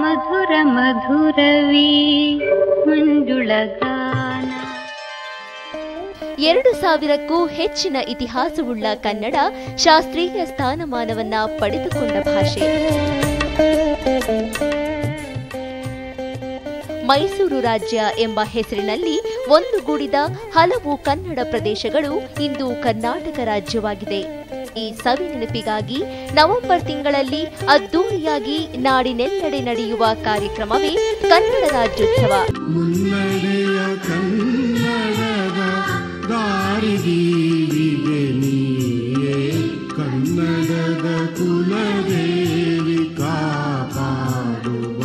ಮಧುರ ಮಧುರವೇ ಮಂಜುಳಗಾನ. 2000ಕ್ಕೂ ಹೆಚ್ಚಿನ ಇತಿಹಾಸವುಳ್ಳ ಕನ್ನಡ ಶಾಸ್ತ್ರೀಯ ಸ್ಥಾನಮಾನವನ್ನ ಪಡೆದುಕೊಂಡ ಭಾಷೆ. ಮೈಸೂರು ರಾಜ್ಯ ಎಂಬ ಹೆಸರಿನಲ್ಲಿ ಒಂದುಗೂಡಿದ ಹಲವು ಕನ್ನಡ ಪ್ರದೇಶಗಳು ಇಂದು ಕರ್ನಾಟಕ ರಾಜ್ಯವಾಗಿದೆ. ಈ ಸವಿ ನೆನಪಿಗಾಗಿ ನವೆಂಬರ್ ತಿಂಗಳಲ್ಲಿ ಅದ್ದೂರಿಯಾಗಿ ನಾಡಿನೆಲ್ಲೆಡೆ ನಡೆಯುವ ಕಾರ್ಯಕ್ರಮವೇ ಕನ್ನಡ ರಾಜ್ಯೋತ್ಸವ. ಕನ್ನಡದ ಕುಲದೇವಿ ಕಾಪಾಡುವ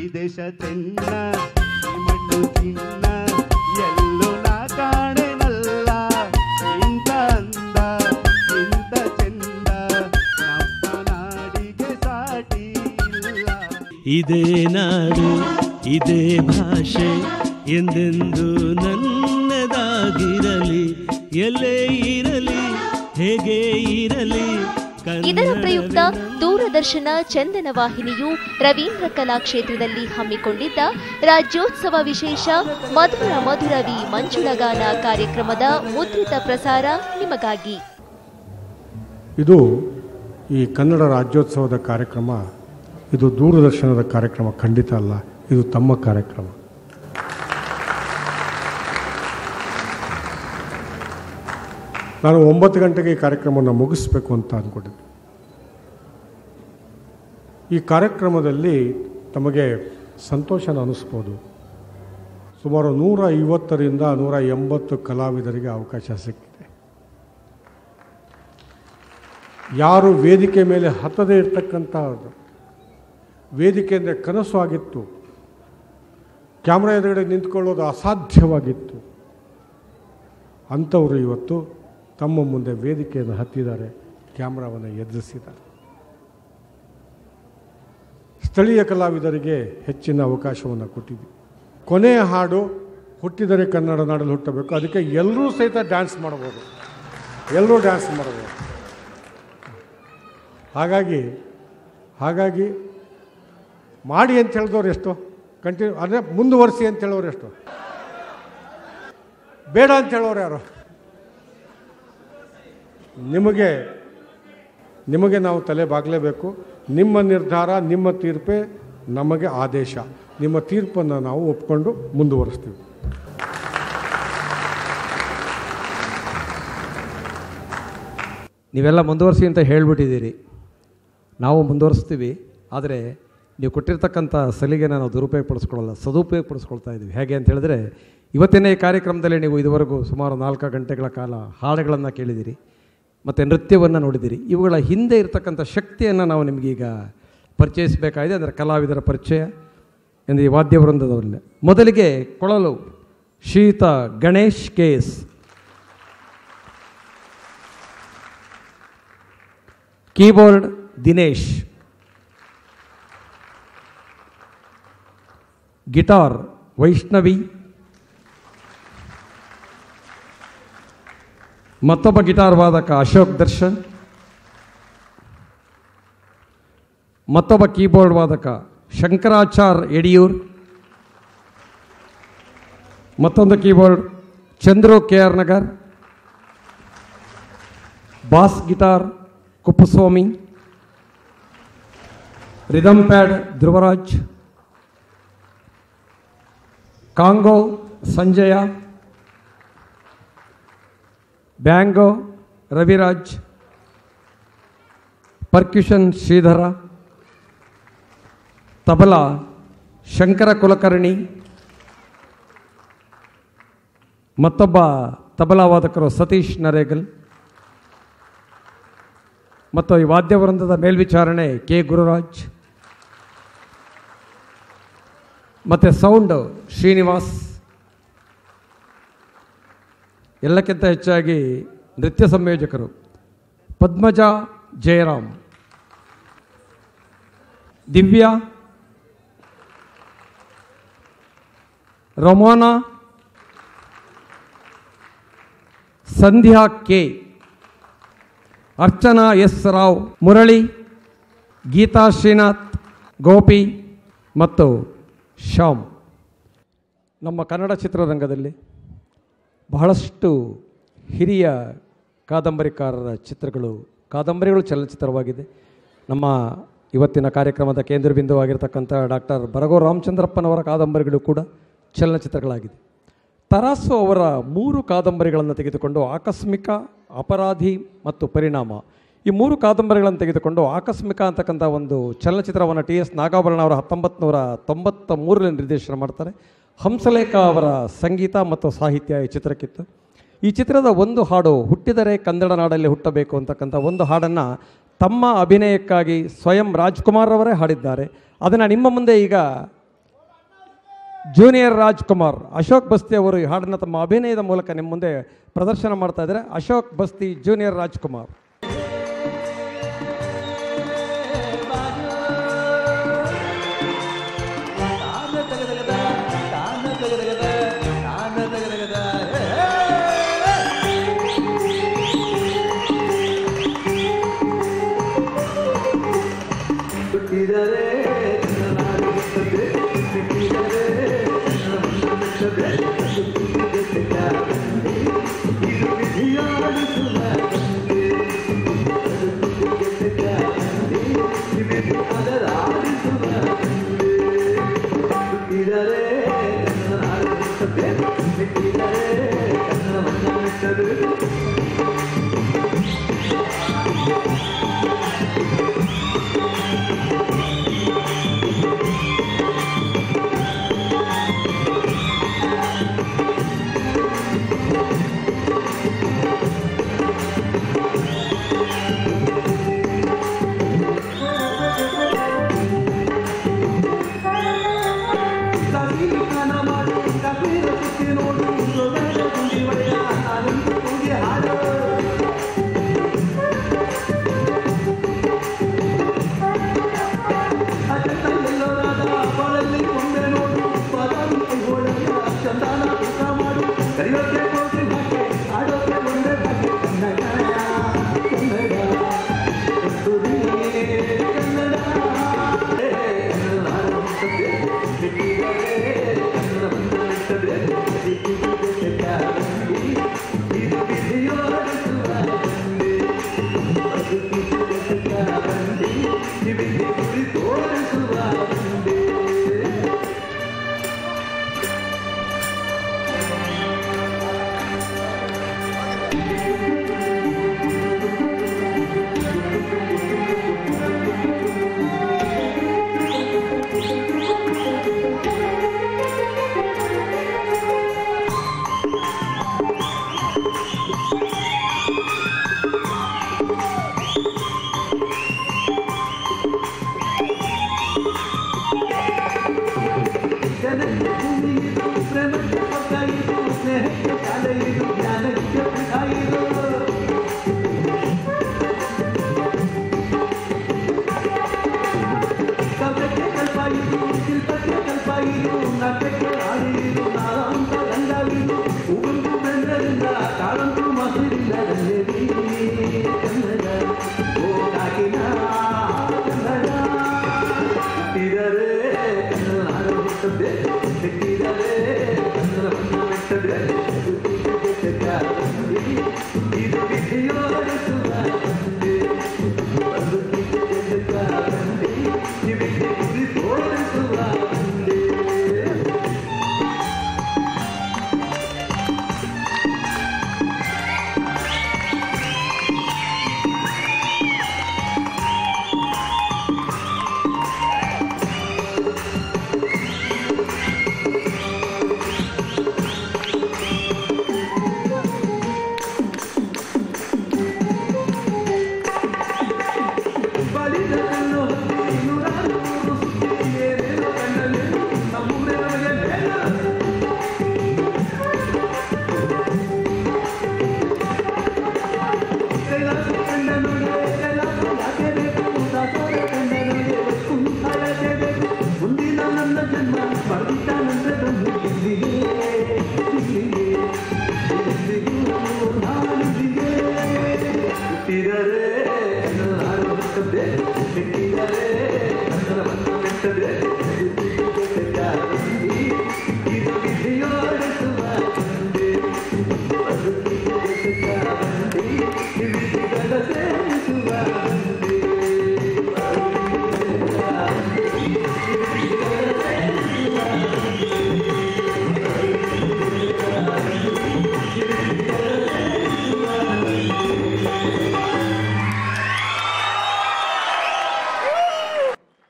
ಈ ದೇಶ ಚೆನ್ನ ಈ ಮಣ್ಣು ಚಿನ್ನ ಎಲ್ಲೂ ನಾ ಕಾಣೆನಲ್ಲ ಇಂಥ ಅಂದ ಇಂಥ ಚೆಂದ ನಮ್ಮ ನಾಡಿಗೆ ಸಾಟಿ ಇಲ್ಲ. ಇದೇ ನಾಡು ಇದೇ ಭಾಷೆ ಎಂದೆಂದು ನನ್ನದಾಗಿರಲಿ, ಎಲ್ಲೇ ಇರಲಿ ಹೇಗೆ ಇರಲಿ. ಇದರ ಪ್ರಯುಕ್ತ ದೂರದರ್ಶನ ಚಂದನ ವಾಹಿನಿಯು ರವೀಂದ್ರ ಕಲಾಕ್ಷೇತ್ರದಲ್ಲಿ ಹಮ್ಮಿಕೊಂಡಿದ್ದ ರಾಜ್ಯೋತ್ಸವ ವಿಶೇಷ ಮಧುರ ಮಧುರವಿ ಮಂಜುಳಗಾನ ಕಾರ್ಯಕ್ರಮದ ಮುದ್ರಿತ ಪ್ರಸಾರ ನಿಮಗಾಗಿ. ಇದು ಈ ಕನ್ನಡ ರಾಜ್ಯೋತ್ಸವದ ಕಾರ್ಯಕ್ರಮ, ಇದು ದೂರದರ್ಶನದ ಕಾರ್ಯಕ್ರಮ ಖಂಡಿತ ಅಲ್ಲ, ಇದು ತಮ್ಮ ಕಾರ್ಯಕ್ರಮ. ನಾನು 9 ಗಂಟೆಗೆ ಈ ಕಾರ್ಯಕ್ರಮವನ್ನು ಮುಗಿಸ್ಬೇಕು ಅಂತ ಅಂದ್ಕೊಂಡಿದ್ದೆ. ಈ ಕಾರ್ಯಕ್ರಮದಲ್ಲಿ ತಮಗೆ ಸಂತೋಷನ ಅನ್ನಿಸ್ಬೋದು. ಸುಮಾರು 150ರಿಂದ 180 ಕಲಾವಿದರಿಗೆ ಅವಕಾಶ ಸಿಕ್ಕಿದೆ. ಯಾರು ವೇದಿಕೆ ಮೇಲೆ ಹತ್ತದೇ ಇರ್ತಕ್ಕಂಥದ್ದು, ವೇದಿಕೆ ಅಂದರೆ ಕನಸು ಆಗಿತ್ತು, ಕ್ಯಾಮ್ರಾ ಎದುರುಗಡೆ ನಿಂತ್ಕೊಳ್ಳೋದು ಅಸಾಧ್ಯವಾಗಿತ್ತು, ಅಂಥವರು ಇವತ್ತು ತಮ್ಮ ಮುಂದೆ ವೇದಿಕೆಯನ್ನು ಹತ್ತಿದ್ದಾರೆ, ಕ್ಯಾಮ್ರಾವನ್ನು ಎದುರಿಸಿದ್ದಾರೆ. ಸ್ಥಳೀಯ ಕಲಾವಿದರಿಗೆ ಹೆಚ್ಚಿನ ಅವಕಾಶವನ್ನು ಕೊಟ್ಟಿದ್ವಿ. ಕೊನೆಯ ಹಾಡು ಹುಟ್ಟಿದರೆ ಕನ್ನಡ ನಾಡಲ್ಲಿ ಹುಟ್ಟಬೇಕು, ಅದಕ್ಕೆ ಎಲ್ಲರೂ ಸಹಿತ ಡ್ಯಾನ್ಸ್ ಮಾಡ್ಬೋದು, ಎಲ್ಲರೂ ಡ್ಯಾನ್ಸ್ ಮಾಡ್ಬೋದು. ಹಾಗಾಗಿ ಮಾಡಿ ಅಂತ ಹೇಳಿದವ್ರು ಎಷ್ಟು, ಕಂಟಿನ್ಯೂ ಅಂದರೆ ಮುಂದುವರಿಸಿ ಅಂತ ಹೇಳೋರು ಎಷ್ಟು, ಬೇಡ ಅಂತ ಹೇಳೋರು ಯಾರು? ನಿಮಗೆ ನಾವು ತಲೆ ಬಾಗಲೇಬೇಕು. ನಿಮ್ಮ ನಿರ್ಧಾರ, ನಿಮ್ಮ ತೀರ್ಪೇ ನಮಗೆ ಆದೇಶ. ನಿಮ್ಮ ತೀರ್ಪನ್ನು ನಾವು ಒಪ್ಕೊಂಡು ಮುಂದುವರಿಸ್ತೀವಿ. ನೀವೆಲ್ಲ ಮುಂದುವರಿಸಿ ಅಂತ ಹೇಳಿಬಿಟ್ಟಿದ್ದೀರಿ, ನಾವು ಮುಂದುವರಿಸ್ತೀವಿ. ಆದರೆ ನೀವು ಕೊಟ್ಟಿರ್ತಕ್ಕಂಥ ಸಲಿಗೆನ ನಾವು ದುರುಪಯೋಗಪಡಿಸ್ಕೊಳ್ಳಲ್ಲ, ಸದುಪಯೋಗಪಡಿಸ್ಕೊಳ್ತಾ ಇದ್ದೀವಿ. ಹೇಗೆ ಅಂತ ಹೇಳಿದ್ರೆ, ಇವತ್ತಿನ ಈ ಕಾರ್ಯಕ್ರಮದಲ್ಲಿ ನೀವು ಇದುವರೆಗೂ ಸುಮಾರು 4 ಗಂಟೆಗಳ ಕಾಲ ಹಾಡುಗಳನ್ನು ಕೇಳಿದ್ದೀರಿ ಮತ್ತು ನೃತ್ಯವನ್ನು ನೋಡಿದ್ದೀರಿ. ಇವುಗಳ ಹಿಂದೆ ಇರತಕ್ಕಂಥ ಶಕ್ತಿಯನ್ನು ನಾವು ನಿಮಗೀಗ ಪರಿಚಯಿಸಬೇಕಾಗಿದೆ. ಅಂದರೆ ಕಲಾವಿದರ ಪರಿಚಯ ಎಂದು ಈ ವಾದ್ಯವೃಂದದವರಲ್ಲೇ ಮೊದಲಿಗೆ ಕೊಳಲು ಶ್ರೀಯುತ Ganesh KS, keyboard Dinesh, guitar Vaishnavi, ಮತ್ತೊಬ್ಬ ಗಿಟಾರ್ ವಾದಕ ಅಶೋಕ್ ದರ್ಶನ್, ಮತ್ತೊಬ್ಬ ಕೀಬೋರ್ಡ್ ವಾದಕ ಶಂಕರಾಚಾರ್ ಯಡಿಯೂರ್, ಮತ್ತೊಂದು keyboard Chandru KR Nagar, bass guitar Kuppaswamy, rhythm pad Dhruvaraj, conga Sanjaya, bongo Raviraj, percussion Shridhara, tabla Shankara Kulkarni, ಮತ್ತೊಬ್ಬ ತಬಲಾ ವಾದಕರು ಸತೀಶ್ ನರೇಗಲ್, ಮತ್ತು ಈ ವಾದ್ಯವೃಂದದ ಮೇಲ್ವಿಚಾರಣೆ K ಗುರುರಾಜ್, ಮತ್ತು ಸೌಂಡ್ ಶ್ರೀನಿವಾಸ್. ಎಲ್ಲಕ್ಕಿಂತ ಹೆಚ್ಚಾಗಿ ನೃತ್ಯ ಸಂಯೋಜಕರು ಪದ್ಮಜಾ ಜಯರಾಮ್, ದಿವ್ಯಾ, ರೊಮಾನಾ, ಸಂಧ್ಯಾ K, ಅರ್ಚನಾ S ರಾವ್, ಮುರಳಿ, ಗೀತಾ ಶ್ರೀನಾಥ್, ಗೋಪಿ ಮತ್ತು ಶ್ಯಾಮ್. ನಮ್ಮ ಕನ್ನಡ ಚಿತ್ರರಂಗದಲ್ಲಿ ಬಹಳಷ್ಟು ಹಿರಿಯ ಕಾದಂಬರಿಕಾರರ ಕಾದಂಬರಿಗಳು ಚಲನಚಿತ್ರವಾಗಿದೆ. ನಮ್ಮ ಇವತ್ತಿನ ಕಾರ್ಯಕ್ರಮದ ಕೇಂದ್ರ ಬಿಂದುವಾಗಿರ್ತಕ್ಕಂಥ ಡಾಕ್ಟರ್ ಬರಗೂರು ರಾಮಚಂದ್ರಪ್ಪನವರ ಕಾದಂಬರಿಗಳು ಕೂಡ ಚಲನಚಿತ್ರಗಳಾಗಿದೆ. ತರಾಸು ಅವರ 3 ಕಾದಂಬರಿಗಳನ್ನು ತೆಗೆದುಕೊಂಡು ಆಕಸ್ಮಿಕ, ಅಪರಾಧಿ ಮತ್ತು ಪರಿಣಾಮ, ಈ 3 ಕಾದಂಬರಿಗಳನ್ನು ತೆಗೆದುಕೊಂಡು ಆಕಸ್ಮಿಕ ಅಂತಕ್ಕಂಥ ಒಂದು ಚಲನಚಿತ್ರವನ್ನು TS ನಾಗಾಭರಣ ಅವರ 1993ರಲ್ಲಿ ನಿರ್ದೇಶನ ಮಾಡ್ತಾರೆ. ಹಂಸಲೇಖ ಅವರ ಸಂಗೀತ ಮತ್ತು ಸಾಹಿತ್ಯ ಈ ಚಿತ್ರಕ್ಕಿತ್ತು. ಈ ಚಿತ್ರದ ಒಂದು ಹಾಡು ಹುಟ್ಟಿದರೆ ಕನ್ನಡ ನಾಡಲ್ಲಿ ಹುಟ್ಟಬೇಕು ಅಂತಕ್ಕಂಥ ಒಂದು ಹಾಡನ್ನು ತಮ್ಮ ಅಭಿನಯಕ್ಕಾಗಿ ಸ್ವಯಂ ರಾಜ್ಕುಮಾರ್ ಅವರೇ ಹಾಡಿದ್ದಾರೆ. ಅದನ್ನು ನಿಮ್ಮ ಮುಂದೆ ಈಗ ಜೂನಿಯರ್ ರಾಜ್ಕುಮಾರ್, ಅಶೋಕ್ ಬಸ್ತಿ ಅವರು ಈ ಹಾಡನ್ನು ತಮ್ಮ ಅಭಿನಯದ ಮೂಲಕ ನಿಮ್ಮ ಮುಂದೆ ಪ್ರದರ್ಶನ ಮಾಡ್ತಾ ಇದ್ದಾರೆ. ಅಶೋಕ್ ಬಸ್ತಿ, ಜೂನಿಯರ್ ರಾಜ್ಕುಮಾರ್.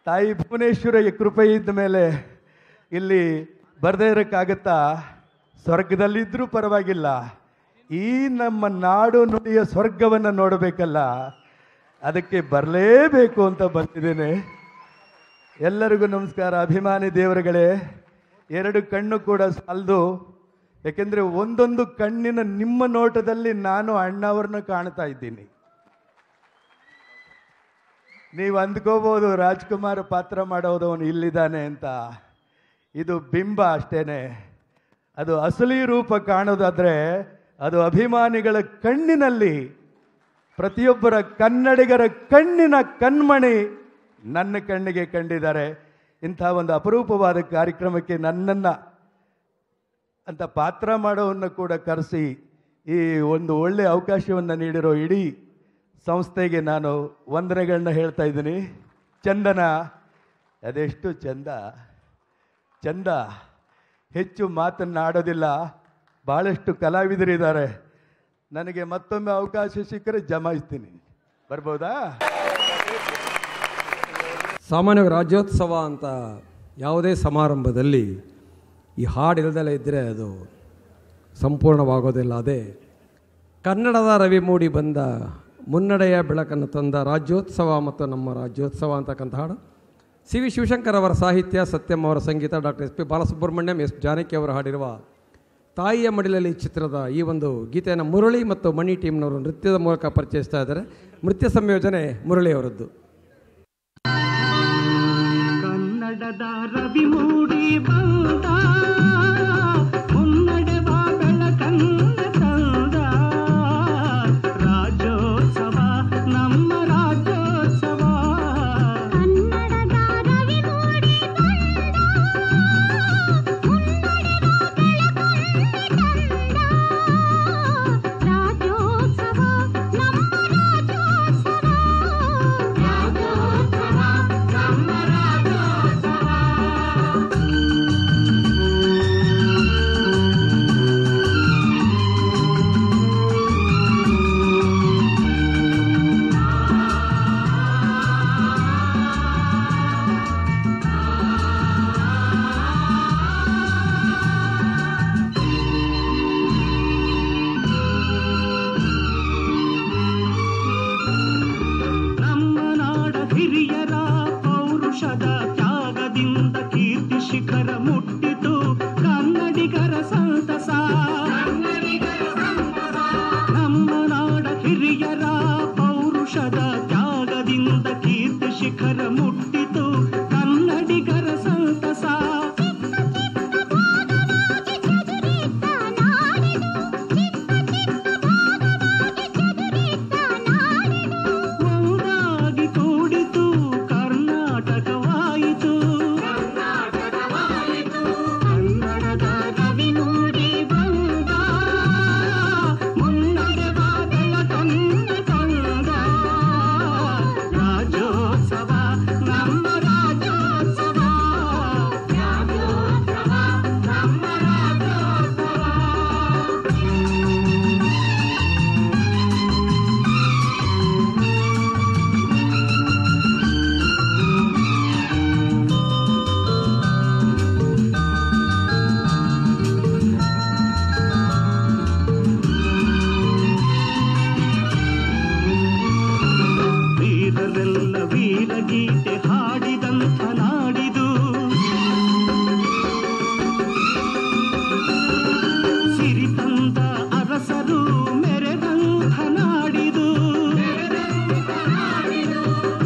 ತಾಯಿ ಭುವನೇಶ್ವರಿಯ ಕೃಪೆ ಇದ್ದ ಮೇಲೆ ಇಲ್ಲಿ ಬರದೇ ಇರೋಕ್ಕಾಗತ್ತಾ? ಸ್ವರ್ಗದಲ್ಲಿದ್ದರೂ ಪರವಾಗಿಲ್ಲ, ಈ ನಮ್ಮ ನಾಡು ನುಡಿಯ ಸ್ವರ್ಗವನ್ನು ನೋಡಬೇಕಲ್ಲ, ಅದಕ್ಕೆ ಬರಲೇಬೇಕು ಅಂತ ಬಂದಿದ್ದೇನೆ. ಎಲ್ಲರಿಗೂ ನಮಸ್ಕಾರ. ಅಭಿಮಾನಿ ದೇವರುಗಳೇ, ಎರಡು ಕಣ್ಣು ಕೂಡ ಸಾಲದು. ಯಾಕೆಂದರೆ ಒಂದೊಂದು ಕಣ್ಣಿನ ನಿಮ್ಮ ನೋಟದಲ್ಲಿ ನಾನು ಅಣ್ಣವ್ರನ್ನ ಕಾಣ್ತಾ ಇದ್ದೀನಿ. ನೀವು ಅಂದ್ಕೋಬೋದು ರಾಜ್ಕುಮಾರ್ ಪಾತ್ರ ಮಾಡೋದವನು ಇಲ್ಲಿದ್ದಾನೆ ಅಂತ. ಇದು ಬಿಂಬ ಅಷ್ಟೇನೆ. ಅದು ಅಸಲಿ ರೂಪ ಕಾಣೋದಾದರೆ ಅದು ಅಭಿಮಾನಿಗಳ ಕಣ್ಣಿನಲ್ಲಿ, ಪ್ರತಿಯೊಬ್ಬರ ಕನ್ನಡಿಗರ ಕಣ್ಣಿನ ಕಣ್ಮಣಿ ನನ್ನ ಕಣ್ಣಿಗೆ ಕಂಡಿದ್ದಾರೆ. ಇಂಥ ಒಂದು ಅಪರೂಪವಾದ ಕಾರ್ಯಕ್ರಮಕ್ಕೆ ನನ್ನನ್ನು ಅಂತ ಪಾತ್ರ ಮಾಡೋವನ್ನು ಕೂಡ ಕರೆಸಿ ಈ ಒಂದು ಒಳ್ಳೆಯ ಅವಕಾಶವನ್ನು ನೀಡಿರೋ ಇಡೀ ಸಂಸ್ಥೆಗೆ ನಾನು ವಂದನೆಗಳನ್ನ ಹೇಳ್ತಾ ಇದ್ದೀನಿ. ಚಂದನ, ಅದೆಷ್ಟು ಚಂದ. ಹೆಚ್ಚು ಮಾತನ್ನಾಡೋದಿಲ್ಲ, ಭಾಳಷ್ಟು ಕಲಾವಿದರಿದ್ದಾರೆ. ನನಗೆ ಮತ್ತೊಮ್ಮೆ ಅವಕಾಶ ಸಿಕ್ಕರೆ ಜಮಾಯಿಸ್ತೀನಿ. ಬರ್ಬೋದಾ? ಸಾಮಾನ್ಯವಾಗಿ ರಾಜ್ಯೋತ್ಸವ ಅಂತ ಯಾವುದೇ ಸಮಾರಂಭದಲ್ಲಿ ಈ ಹಾಡು ಇಲ್ಲದೆಲ್ಲ ಇದ್ದರೆ ಅದು ಸಂಪೂರ್ಣವಾಗೋದಿಲ್ಲ. ಅದೇ ಕನ್ನಡದ ರವಿ ಮೂಡಿ ಬಂದ ಮುನ್ನಡೆಯ ಬೆಳಕನ್ನು ತಂದ ರಾಜ್ಯೋತ್ಸವ ಮತ್ತು ನಮ್ಮ ರಾಜ್ಯೋತ್ಸವ ಅಂತಕ್ಕಂಥ ಹಾಡು. ಸಿ ವಿ ಶಿವಶಂಕರ್ ಅವರ ಸಾಹಿತ್ಯ, ಸತ್ಯಂ ಅವರ ಸಂಗೀತ, doctor S P Balasubrahmanyam, S Janaki ಅವರು ಹಾಡಿರುವ ತಾಯಿಯ ಮಡಿಲಲ್ಲಿ ಚಿತ್ರದ ಈ ಒಂದು ಗೀತೆಯನ್ನು ಮುರಳಿ ಮತ್ತು ಮಣಿ ಟೀಮ್ನವರು ನೃತ್ಯದ ಮೂಲಕ ಪರಿಚಯಿಸ್ತಾ ಇದ್ದಾರೆ. ನೃತ್ಯ ಸಂಯೋಜನೆ ಮುರಳಿ ಅವರದ್ದು. ಕನ್ನಡದ ರವಿ ಮೂಡಿ ಬಂದ ಮುನ್ನಡೆವ ಬೆಳಕನ್ನ ತಂದ ರಾಜ್ಯೋತ್ಸವ, ನಮ್ಮ ರಾಜ್ಯೋತ್ಸವ. ಕನ್ನಡದ ರವಿ ಮೂಡಿ ಬಂದ ಮುನ್ನಡೆವ ಬೆಳಕನ್ನ ತಂದ ರಾಜ್ಯೋತ್ಸವ, ನಮ್ಮ ರಾಜ್ಯೋತ್ಸವ. ರಾಜ್ಯೋತ್ಸವ, ನಮ್ಮ ರಾಜ್ಯೋತ್ಸವ. ನಮ್ಮ ನಾಡ ಹಿರಿಯರ ಪೌರುಷದ ತ್ಯಾಗದಿಂದ ಕೀರ್ತಿ ಶಿಖರ ಮುಟ್ಟಿತು ಕನ್ನಡಿಗರ ಸಂತಸ. ನಮ್ಮ ನಾಡ ಹಿರಿಯರ ಪೌರುಷದ ತ್ಯಾಗದಿಂದ ಕೀರ್ತಿ ಶಿಖರ ಮುಟ್ಟಿತು ಕನ್ನಡಿಗರ ಸಂತಸ. ಒಂದಾಗಿ ಕೂಡಿತು ಕರ್ನಾಟಕವಾಯಿತು. ಕನ್ನಡದ ರವಿ ಮೂಡಿ ಬಂದ ಮುನ್ನಡೆವ ಬೆಳಕನ್ನ ತಂದ ರಾಜ್ಯೋತ್ಸವ, ನಮ್ಮ ರಾಜ್ಯೋತ್ಸವ. ರಾಜ್ಯೋತ್ಸವ, ನಮ್ಮ ರಾಜ್ಯೋತ್ಸವ. ವೀರರೆಲ್ಲ ವೀರಗೀತೆ ಹಾಡಿದಂಥ ನಾಡಿದು, ಸಿರಿ ತಂದ ಅರಸರು ಮೆರೆದಂಥ ನಾಡಿದು.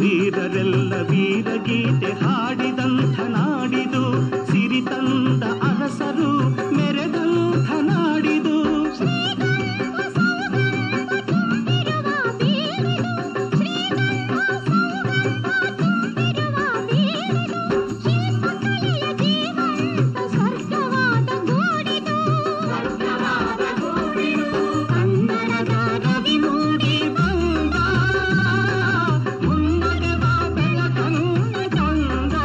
ವೀರರೆಲ್ಲ ವೀರಗೀತೆ ಹಾಡಿದಂಥ ನಾಡಿದು, ಸಿರಿ ತಂದ ಅರಸರು ಮೆರೆದಂಥ ನಾಡಿದು. ಕನ್ನಡದ ರವಿ ಮೂಡಿ ಬಂದ ಮುನ್ನಡೆವ ಬೆಳಕನ್ನ ತಂದ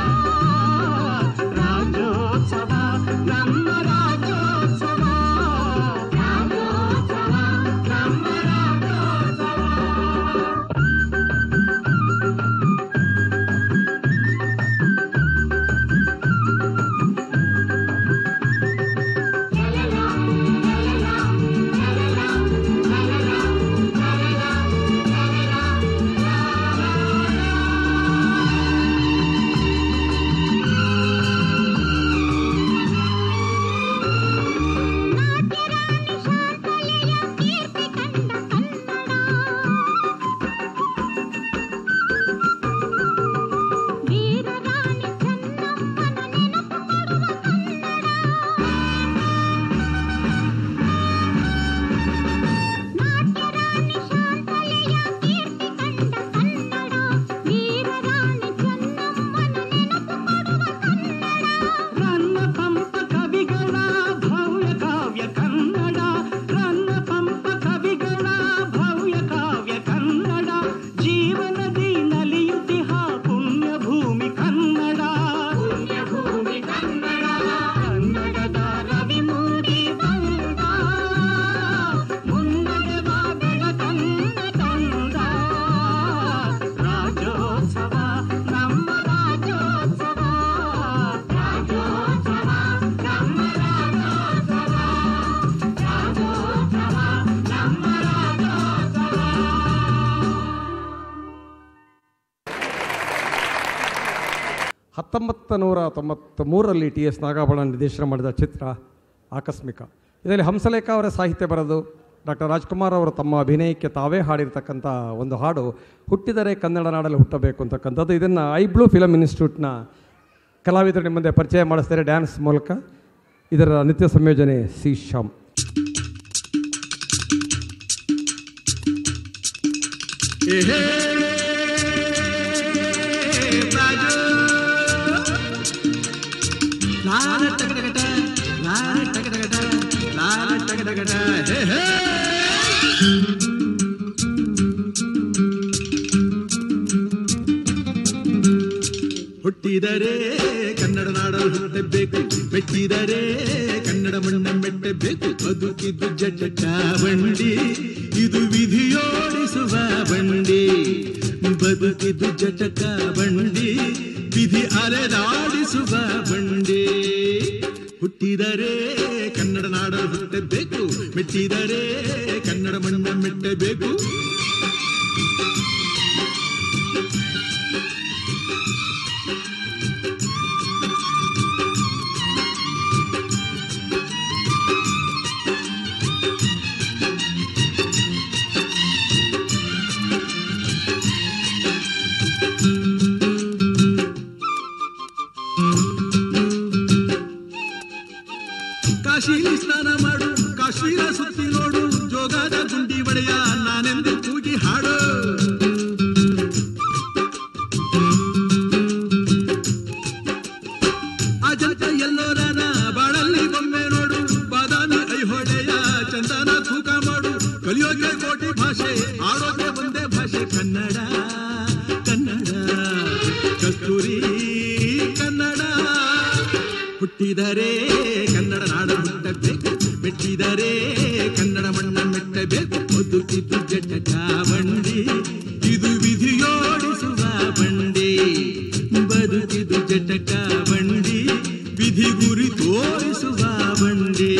1993ರಲ್ಲಿ ಟಿ ಎಸ್ ನಾಗಾಭರಣ ನಿರ್ದೇಶನ ಮಾಡಿದ ಚಿತ್ರ ಆಕಸ್ಮಿಕ. ಇದರಲ್ಲಿ ಹಂಸಲೇಖ ಅವರ ಸಾಹಿತ್ಯ ಬರೆದು ಡಾಕ್ಟರ್ ರಾಜ್ಕುಮಾರ್ ಅವರು ತಮ್ಮ ಅಭಿನಯಕ್ಕೆ ತಾವೇ ಹಾಡಿರ್ತಕ್ಕಂಥ ಒಂದು ಹಾಡು ಹುಟ್ಟಿದರೆ ಕನ್ನಡ ನಾಡಲ್ಲಿ ಹುಟ್ಟಬೇಕು ಅಂತಕ್ಕಂಥದ್ದು. ಇದನ್ನು ಐ ಬ್ಲೂ ಫಿಲಮ್ ಇನ್ಸ್ಟಿಟ್ಯೂಟ್ನ ಕಲಾವಿದರು ನಿಮ್ಮ ಮುಂದೆ ಪರಿಚಯ ಮಾಡಿಸ್ತಾರೆ ಡ್ಯಾನ್ಸ್ ಮೂಲಕ. ಇದರ ನಿತ್ಯ ಸಂಯೋಜನೆ ಸಿ ಶ್ಯಾಮ್. ಹುಟ್ಟಿದರೆ ಕನ್ನಡ ನಾಡಲು ಹುಟ್ಟಬೇಕು, ಮೆಟ್ಟಿದರೆ ಕನ್ನಡ ಮಣ್ಣ ಮೆಟ್ಟಬೇಕು. ಬದುಕಿದ್ದು ಜಟಕ ಬಂಡಿ, ಇದು ವಿಧಿಯೋಡಿಸುವ ಬಂಡಿ. ಬದುಕಿದ್ದು ಜಟಕ ಬಂಡಿ, ವಿಧಿ ಅಲೆದಾಡಿಸುವ ಬಂಡಿ. ಹುಟ್ಟಿದರೆ ಕನ್ನಡ ನಾಡಲು ಹುಟ್ಟಬೇಕು, ಮೆಟ್ಟಿದರೆ ಕನ್ನಡ ಮಣ್ಣ ಮೆಟ್ಟಬೇಕು. ಕಾಶಿಲಿ ಸ್ನಾನ ಮಾಡು, ಕಾಶ್ಮೀರ ಸುತ್ತಿ ನೋಡು, ಜೋಗದ ಗುಂಡಿ ಒಡೆಯ ನಾನೆಂದು ಕೂಗಿ ಹಾಡು. ಅಜಂತ ಎಲ್ಲೋರನ ಬಾಳಲ್ಲಿ ಬೊಮ್ಮೆ ನೋಡು, ಬಾದಾಮಿ ಐಹೊಳೆಯ ಚಂದನ ತೂಕ ಮಾಡು. ಕಲಿಯೋಕೆ ಕೋಟಿ ಭಾಷೆ, ಆಡೋಕೆ ಒಂದೇ ಭಾಷೆ ಕನ್ನಡ. ಕನ್ನಡ ಕಸ್ತೂರಿ ಕನ್ನಡ. ಹುಟ್ಟಿದರೆ ಕನ್ನಡ ನಾಡ ಹುಟ್ಟಬೇಕು, ಮೆಟ್ಟಿದರೆ ಕನ್ನಡ ಮಣ್ಣ ಮೆಟ್ಟಬೇಕು. ಬದುಕಿದ್ದು ಜಟಕ ಬಂಡಿ, ಇದು ವಿಧಿಯೋಡಿಸುವ ಬಂಡಿ. ಬದುಕಿದ್ದು ಜಟಕ ಬಂಡಿ, ವಿಧಿ ಗುರಿ ತೋರಿಸುವ ಬಂಡಿ.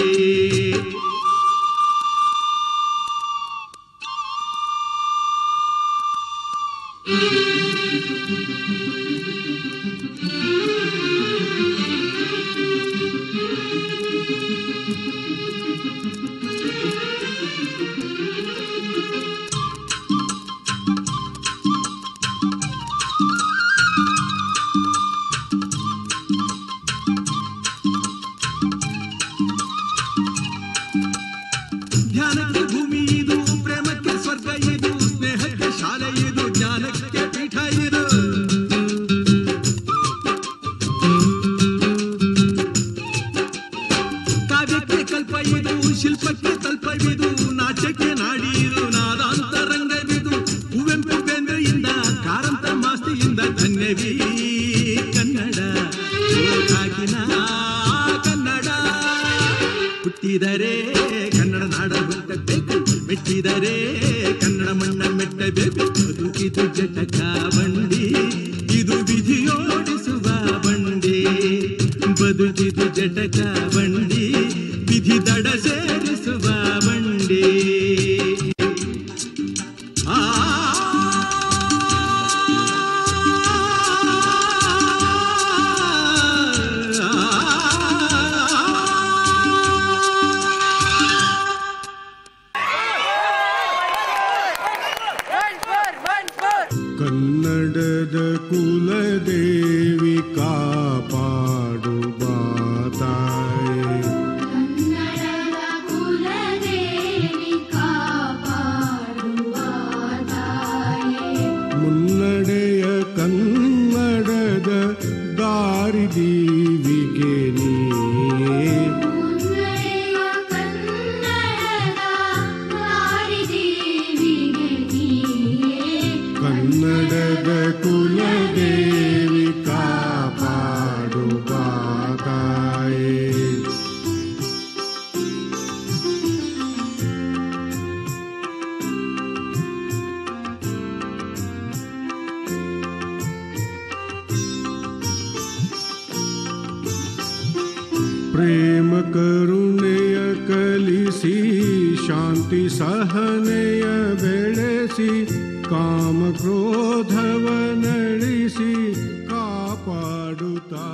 ಧ್ಯಾನಕ್ಕೆ ಭೂಮಿ ಇದು, ಪ್ರೇಮಕ್ಕೆ ಸ್ವರ್ಗ ಇದು, ಸ್ನೇಹಕ್ಕೆ ಶಾಲೆ ಇದು, ಜ್ಞಾನಕ್ಕೆ ಪೀಠ ಇದು. ಕಾವ್ಯಕ್ಕೆ ಕಲ್ಪ ಇದು, ಶಿಲ್ಪಕ್ಕೆ ತಲ್ಪವಿದು, ನಾಟ್ಯಕ್ಕೆ ನಾಡಿ ಇದು, ನಾದಾಂತರಂಗವಿದು. ಕುವೆಂಪು ಬೇಂದ್ರೆಯಿಂದ, ಕಾರಂತ ಮಾಸ್ತಿಯಿಂದ ಧನ್ಯವೀ ಕನ್ನಡ. ಕಾಕಿನ ಕನ್ನಡ. ಹುಟ್ಟಿದರೆ ಕನ್ನಡ ನಾಡ ಹುಟ್ಟಬೇಕು, ಮೆಟ್ಟಿದರೆ ಕನ್ನಡ ಮಣ್ಣ ಮೆಟ್ಟಬೇಕು. ಬದುಕಿದು ಜಟಕ ಬಂಡಿ, ಇದು ವಿಧಿಯೋಡಿಸುವ ಬಂಡಿ. ಬದುಕಿದು ಜಟಕ ಬಂಡಿ, ವಿಧಿ ದಡ ಸೇರಿಸುವ ಬಂಡಿ. ಕನ್ನಡದ ಕುಲದೇವಿ ಕಾಪಾಡುವ ತಾಯಿ. ಕನ್ನಡದ ಕುಲದೇವಿ ಕಾಪಾಡುವ ತಾಯಿ. ಮುನ್ನಡೆಯ ಕನ್ನಡದ ದಾರಿದೀವಿಗೆ ನೀಯೇ. ಮುನ್ನಡೆಯ ಕನ್ನಡದ ದಾರಿದೀವಿಗೆ ನೀಯೇ. ಕನ್ನಡದ ಕುಲದೇವಿ ಕಾಪಾಡುವ ತಾಯಿ. ಪ್ರೇಮ ಕರುಣೆಯ ಕಲಿಸಿ, ಶಾಂತಿ ಸಹನೆಯ ಬೆಳೆಸಿ, ಕಾಮ ಕ್ರೋಧವ ನಳಿಸಿ, ಕಾಪ ಕಾಪಾಡುತ್ತಾ